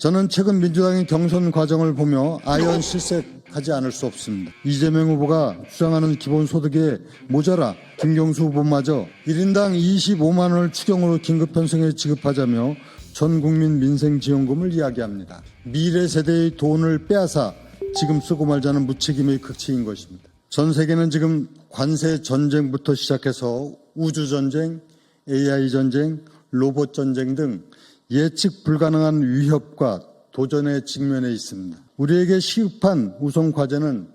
저는 최근 민주당의 경선 과정을 보며 아연 실색하지 않을 수 없습니다. 이재명 후보가 주장하는 기본소득에 모자라 김경수 후보마저 1인당 25만 원을 추경으로 긴급 편성해 지급하자며 전 국민 민생지원금을 이야기합니다. 미래 세대의 돈을 빼앗아 지금 쓰고 말자는 무책임의 극치인 것입니다. 전 세계는 지금 관세 전쟁부터 시작해서 우주 전쟁, AI 전쟁, 로봇 전쟁 등 예측 불가능한 위협과 도전에 직면해 있습니다. 우리에게 시급한 우선 과제는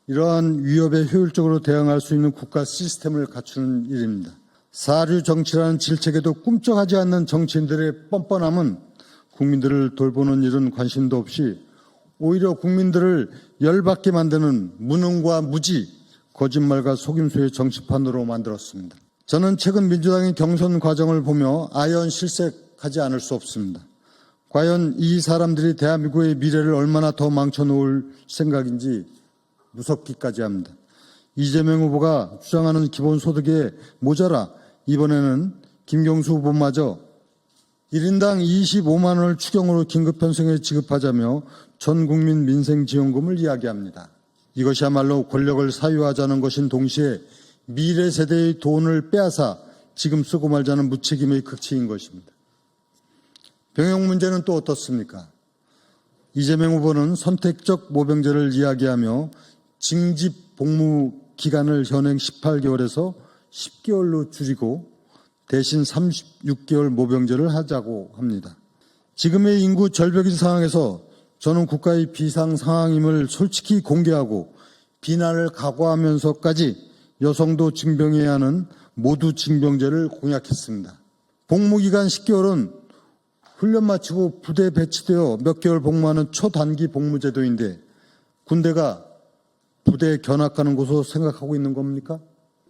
이러한 위협에 효율적으로 대응할 수 있는 국가 시스템을 갖추는 일입니다. 사류 정치라는 질책에도 꿈쩍하지 않는 정치인들의 뻔뻔함은 국민들을 돌보는 일은 관심도 없이 오히려 국민들을 열받게 만드는 무능과 무지, 거짓말과 속임수의 정치판으로 만들었습니다. 저는 최근 민주당의 경선 과정을 보며 아연 실색하지 않을 수 없습니다. 과연 이 사람들이 대한민국의 미래를 얼마나 더 망쳐놓을 생각인지 무섭기까지 합니다. 이재명 후보가 주장하는 기본소득에 모자라 이번에는 김경수 후보마저 1인당 25만 원을 추경으로 긴급 편성해 지급하자며 전 국민 민생지원금을 이야기합니다. 이것이야말로 권력을 사유하자는 것인 동시에 미래 세대의 돈을 빼앗아 지금 쓰고 말자는 무책임의 극치인 것입니다. 병역 문제는 또 어떻습니까? 이재명 후보는 선택적 모병제를 이야기하며 징집 복무 기간을 현행 18개월에서 10개월로 줄이고 대신 36개월 모병제를 하자고 합니다. 지금의 인구 절벽인 상황에서 저는 국가의 비상 상황임을 솔직히 공개하고 비난을 각오하면서까지 여성도 징병해야 하는 모두 징병제를 공약했습니다. 복무기간 10개월은 훈련 마치고 부대 배치되어 몇 개월 복무하는 초단기 복무제도인데 군대가 부대 견학 가는 곳으로 생각하고 있는 겁니까?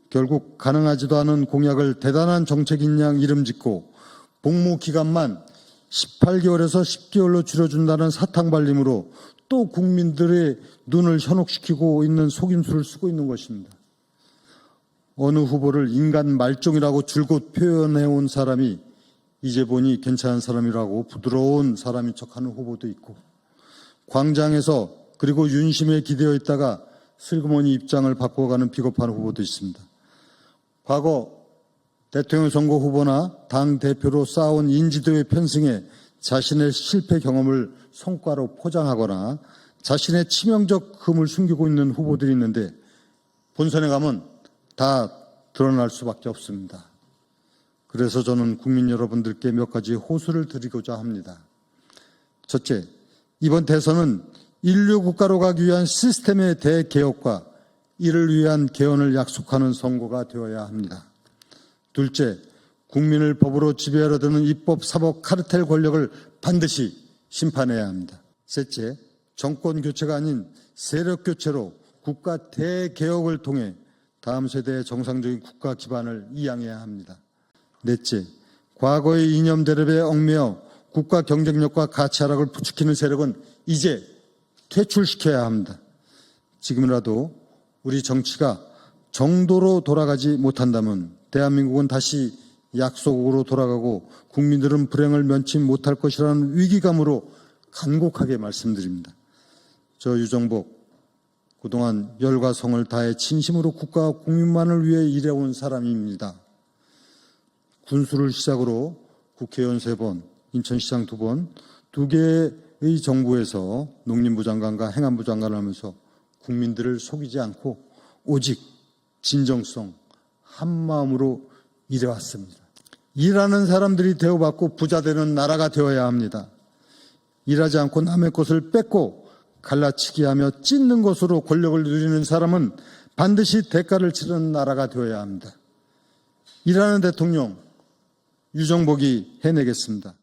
결국 가능하지도 않은 공약을 대단한 정책인 양 이름 짓고 복무 기간만 18개월에서 10개월로 줄여준다는 사탕발림으로 또 국민들의 눈을 현혹시키고 있는 속임수를 쓰고 있는 것입니다. 어느 후보를 인간 말종이라고 줄곧 표현해온 사람이 이제 보니 괜찮은 사람이라고 부드러운 사람인 척하는 후보도 있고 광장에서 그리고 윤심에 기대어 있다가 슬그머니 입장을 바꿔가는 비겁한 후보도 있습니다. 과거 대통령 선거 후보나 당대표로 쌓아온 인지도의 편승에 자신의 실패 경험을 성과로 포장하거나 자신의 치명적 흠을 숨기고 있는 후보들이 있는데 본선에 가면 다 드러날 수밖에 없습니다. 그래서 저는 국민 여러분들께 몇 가지 호소를 드리고자 합니다. 첫째, 이번 대선은 인류 국가로 가기 위한 시스템의 대개혁과 이를 위한 개헌을 약속하는 선거가 되어야 합니다. 둘째, 국민을 법으로 지배하려 드는 입법, 사법, 카르텔 권력을 반드시 심판해야 합니다. 셋째, 정권 교체가 아닌 세력 교체로 국가 대개혁을 통해 다음 세대의 정상적인 국가 기반을 이양해야 합니다. 넷째, 과거의 이념 대립에 얽매여 국가 경쟁력과 가치 하락을 부추기는 세력은 이제 퇴출시켜야 합니다. 지금이라도 우리 정치가 정도로 돌아가지 못한다면 대한민국은 다시 약속으로 돌아가고 국민들은 불행을 면치 못할 것이라는 위기감으로 간곡하게 말씀드립니다. 저 유정복 그동안 열과 성을 다해 진심으로 국가와 국민만을 위해 일해온 사람입니다. 군수를 시작으로 국회의원 3번, 인천시장 2번, 2개의 정부에서 농림부 장관과 행안부 장관을 하면서 국민들을 속이지 않고 오직 진정성, 한마음으로 일해왔습니다. 일하는 사람들이 대우받고 부자 되는 나라가 되어야 합니다. 일하지 않고 남의 것을 뺏고 갈라치기 하며 찢는 것으로 권력을 누리는 사람은 반드시 대가를 치르는 나라가 되어야 합니다. 일하는 대통령 유정복이 해내겠습니다.